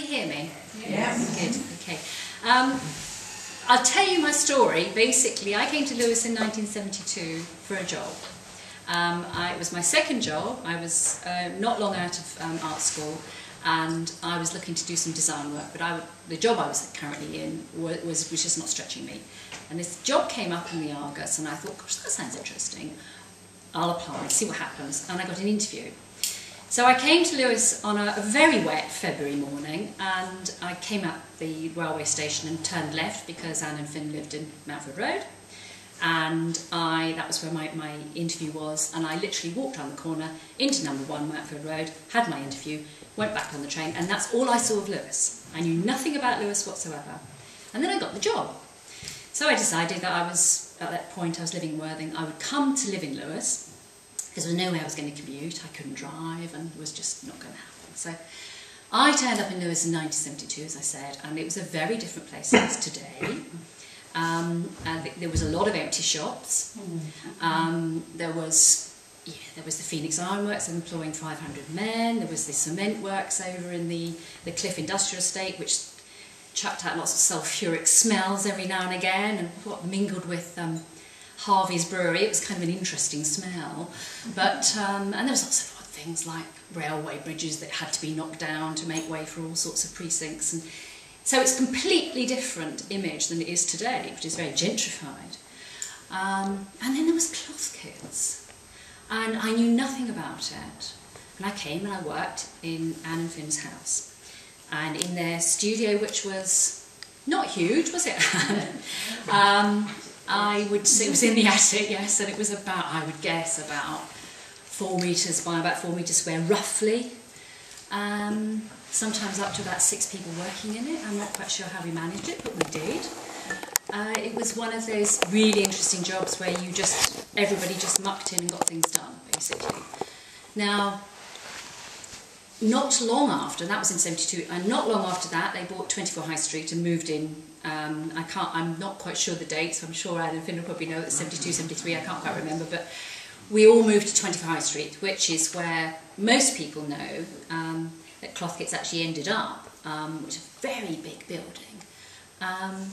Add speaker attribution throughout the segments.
Speaker 1: hear me?
Speaker 2: Yes.
Speaker 1: Good, okay. I'll tell you my story. Basically, I came to Lewes in 1972 for a job. It was my second job. I was not long out of art school, and I was looking to do some design work, but the job I was currently in was just not stretching me. And this job came up in the Argus, and I thought, gosh, that sounds interesting. I'll apply, see what happens. And I got an interview. So I came to Lewes on a very wet February morning, and I came up the railway station and turned left because Anne and Finn lived in Mountford Road, and that was where my interview was, and I literally walked around the corner into number 1 Mountford Road, had my interview, went back on the train, and that's all I saw of Lewes. I knew nothing about Lewes whatsoever. And then I got the job. So I decided that at that point I was living in Worthing, I would come to live in Lewes, because there was no way I was going to commute, I couldn't drive, and it was just not going to happen. So I turned up in Lewes in 1972, as I said, and it was a very different place than it is today. And there was a lot of empty shops. There was the Phoenix Ironworks employing 500 men. There was the cement works over in the Cliff Industrial Estate, which chucked out lots of sulphuric smells every now and again, and what mingled with Harvey's Brewery. It was kind of an interesting smell, but and there was lots of odd things like railway bridges that had to be knocked down to make way for all sorts of precincts, and so it's a completely different image than it is today, which is very gentrified. And then there was Clothkits, and I knew nothing about it, and I came and I worked in Anne and Finn's house, and in their studio, which was not huge, was it? I would say it was in the attic, yes, and it was about, I would guess, about 4 metres by about 4 metres square, roughly. Sometimes up to about 6 people working in it. I'm not quite sure how we managed it, but we did. It was one of those really interesting jobs where everybody just mucked in and got things done, basically. Now, not long after, that was in 72, and not long after that, they bought 24 High Street and moved in. I'm not quite sure the dates. I'm sure Anne and Finn will probably know that 72, 73, I can't quite remember, but we all moved to 24 High Street, which is where most people know that Clothkits actually ended up, which is a very big building.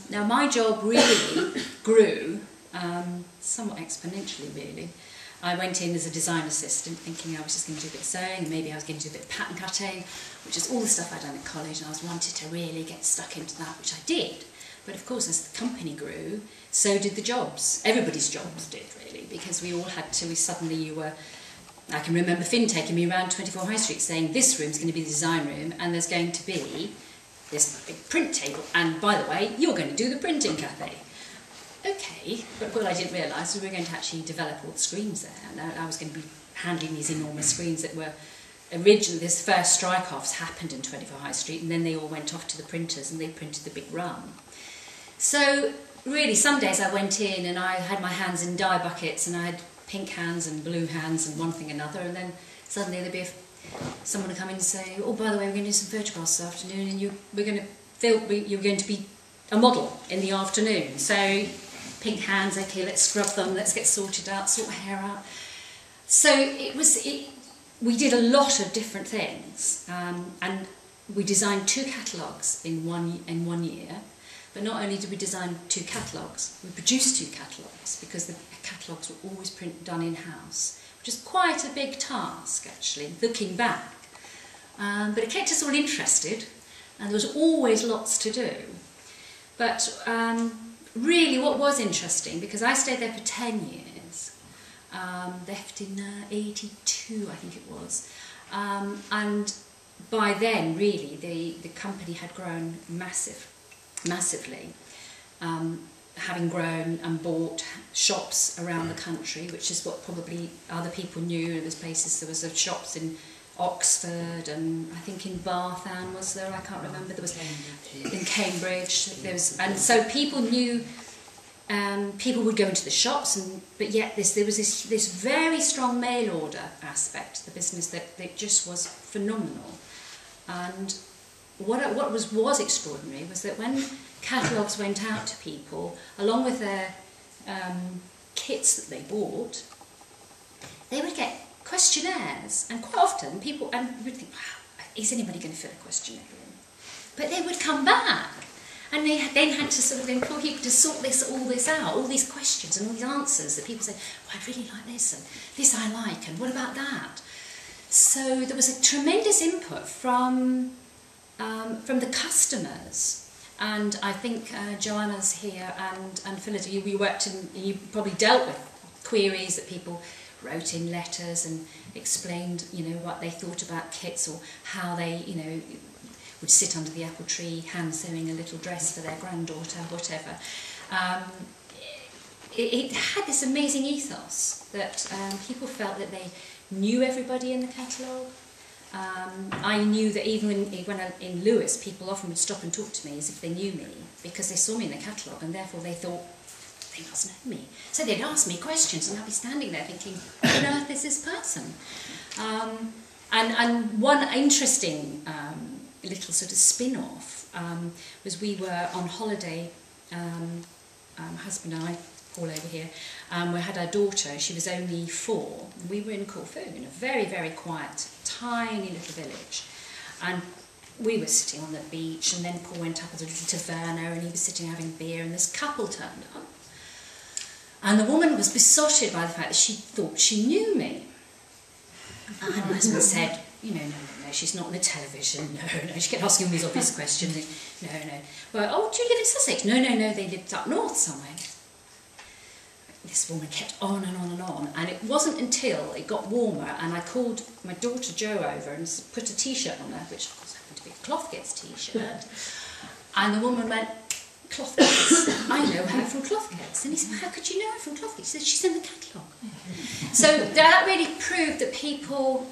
Speaker 1: Now my job really grew somewhat exponentially, really. I went in as a design assistant thinking I was just going to do a bit of sewing, and maybe I was going to do a bit of pattern cutting, which is all the stuff I'd done at college, and I wanted to really get stuck into that, which I did. But of course, as the company grew, so did the jobs. Everybody's jobs did, really, because we all had to, I can remember Finn taking me around 24 High Street saying, this room's going to be the design room, and there's going to be this big print table, and by the way, you're going to do the printing, Kathy. Okay, but what I didn't realise was we were going to actually develop all the screens there, and I was going to be handling these enormous screens that were originally, this first strike-offs happened in 24 High Street, and then they all went off to the printers and they printed the big run. So really, some days I went in and I had my hands in dye buckets, and I had pink hands and blue hands and one thing and another, and then suddenly there'd be someone would come in and say, oh, by the way, we're going to do some photographs this afternoon, and you're going to be a model in the afternoon. So pink hands, okay, let's scrub them, let's get sorted out, sort hair out. So we did a lot of different things, and we designed 2 catalogues in one year. But not only did we design 2 catalogues, we produced 2 catalogues, because the catalogues were always done in-house, which is quite a big task, actually, looking back. But it kept us all interested, and there was always lots to do. But really what was interesting, because I stayed there for 10 years, left in 82, I think it was, and by then, really, the company had grown massively, having grown and bought shops around the country, which is what probably other people knew. There was shops in Oxford, and I think in Bath, Anne, was there? I can't remember. There was in Cambridge. And so people knew. People would go into the shops, but yet there was this very strong mail order aspect to the business that just was phenomenal. And what was extraordinary was that when catalogues went out to people, along with their kits that they bought, they would get questionnaires, and quite often people would think, wow, is anybody going to fill a questionnaire in? But they would come back, and they then had to sort of employ people to sort all this out, all these questions and all these answers that people say, oh, I'd really like this, and this I like, and what about that? So there was a tremendous input from the customers. And I think Joanna's here, and Phyllis, you worked in, you probably dealt with queries that people wrote in letters and explained, you know, what they thought about kits, or how they, you know, would sit under the apple tree hand sewing a little dress for their granddaughter, whatever. It had this amazing ethos that people felt that they knew everybody in the catalogue. I knew that even when in Lewes, people often would stop and talk to me as if they knew me, because they saw me in the catalogue, and therefore they thought, they must know me. So they'd ask me questions, and I'd be standing there thinking, what on earth is this person? And one interesting little sort of spin-off was, we were on holiday, husband and I, Paul over here, we had our daughter. She was only 4. We were in Corfu, in a very, very quiet, tiny little village, and we were sitting on the beach, and then Paul went up as a little taverna, and he was sitting having beer, and this couple turned up, and the woman was besotted by the fact that she thought she knew me. And my husband said, you know, no, she's not on the television, no, she kept asking all these obvious questions, no. Well, oh, do you live in Sussex? No, they lived up north somewhere. This woman kept on and on and on, and it wasn't until it got warmer and I called my daughter Jo over and put a t-shirt on her, which of course happened to be a Clothkits t-shirt, and the woman went, Clothkits, I know her from Clothkits. And he said, how could you know her from Clothkits? She said, she's in the catalogue. So that really proved that people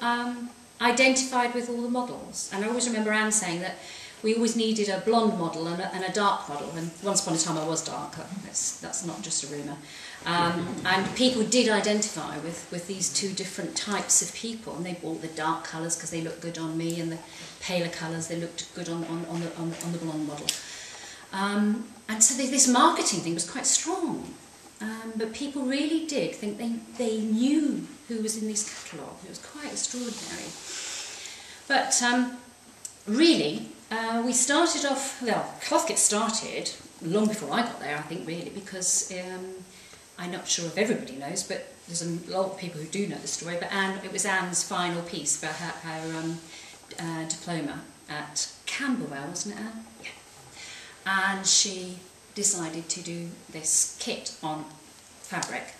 Speaker 1: identified with all the models. And I always remember Anne saying that we always needed a blonde model and a dark model, and once upon a time I was darker. That's not just a rumour. And people did identify with these two different types of people, and they bought the dark colours because they looked good on me, and the paler colours, they looked good on the blonde model. And so this marketing thing was quite strong, but people really did think they knew who was in this catalogue. It was quite extraordinary. But really, we started off, well, Clothkits started long before I got there, I think, really, because I'm not sure if everybody knows, but there's a lot of people who do know the story, but it was Anne's final piece for her diploma at Camberwell, wasn't it, Anne? Yeah. And she decided to do this kit on fabric,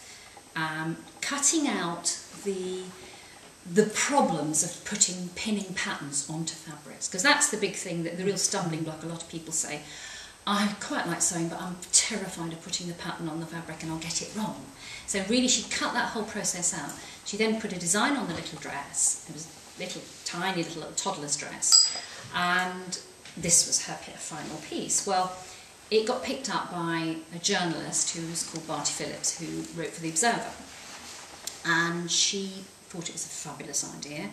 Speaker 1: cutting out the problems of pinning patterns onto fabrics, because that's the big thing, that the real stumbling block. A lot of people say, I quite like sewing, but I'm terrified of putting the pattern on the fabric and I'll get it wrong. So really she cut that whole process out. She then put a design on the little dress. It was tiny little toddler's dress, and this was her final piece. Well, it got picked up by a journalist who was called Barty Phillips, who wrote for The Observer, and she thought it was a fabulous idea.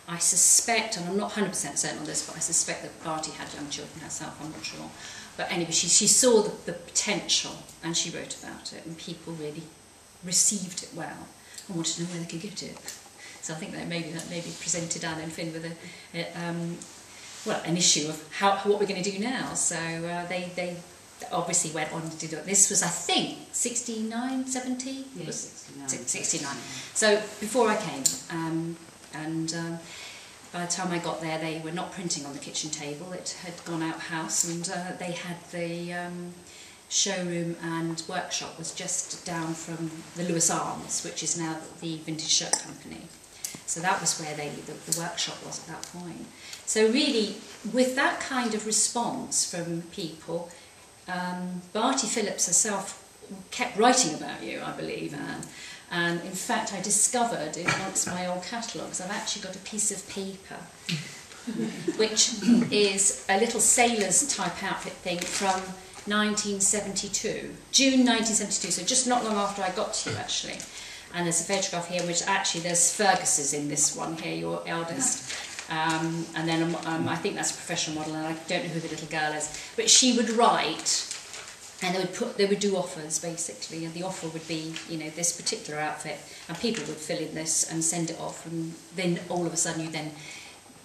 Speaker 1: I suspect, and I'm not 100% certain on this, but I suspect that Barty had young children herself, I'm not sure. But anyway, she saw the potential, and she wrote about it, and people really received it well and wanted to know where they could get it. So I think that maybe presented Anne and Finn with an issue of what we're going to do now. So they obviously went on to do it. This was, I think, 69, 70?
Speaker 2: Yes,
Speaker 1: 69. So before I came, and by the time I got there, they were not printing on the kitchen table. It had gone out house, and they had the showroom and workshop was just down from the Lewes Arms, which is now the Vintage Shirt Company. So that was where the workshop was at that point. So really, with that kind of response from people, Barty Phillips herself kept writing about you, I believe, Anne. And in fact, I discovered in amongst my old catalogues, I've actually got a piece of paper, which is a little sailor's type outfit thing from 1972, June 1972, so just not long after I got to you, actually. And there's a photograph here, which actually there's Fergus's in this one here, your eldest. And then I think that's a professional model, and I don't know who the little girl is. But she would write, and they would do offers, basically, and the offer would be, you know, this particular outfit, and people would fill in this and send it off, and then all of a sudden you then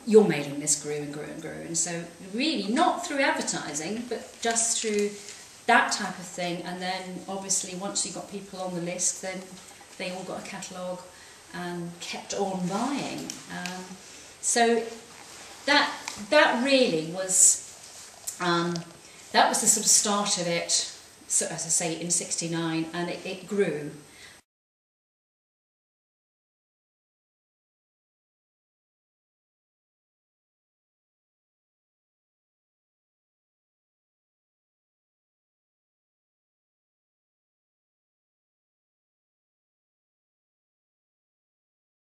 Speaker 1: your mailing list grew and grew and grew. And so really not through advertising, but just through that type of thing. And then obviously once you got people on the list, then they all got a catalogue and kept on buying. So that really was, that was the sort of start of it, so as I say, in '69, and it grew